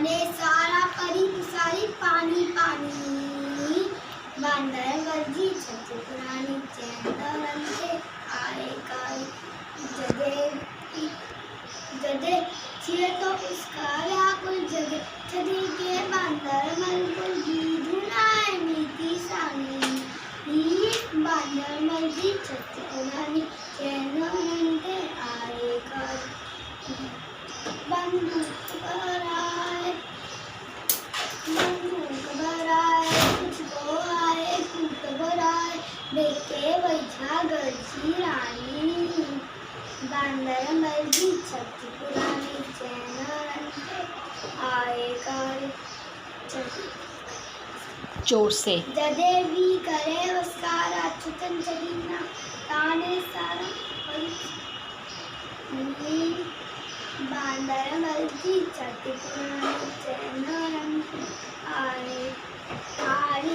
ताने सारा परी सारी पानी पानी बांदर वर्जी छत पुरानी चैन से आए काल जदे छिए तो उसका व्याकुल जगे छदी के बांदर मलकुल की धुनाए मीठी सानी ही बांदर मलजी छत पुरानी चैन से आए काल बंदूक बराए कुछ आए कूट बराए देखे बैठा गरजी रानी बांदर मर्जी छत पुरानी चैन आए काल जोर से जदे भी करे वसारा छुतन चलीना ताने सारा बांदर मर्जी छत पुरानी चैन आए काल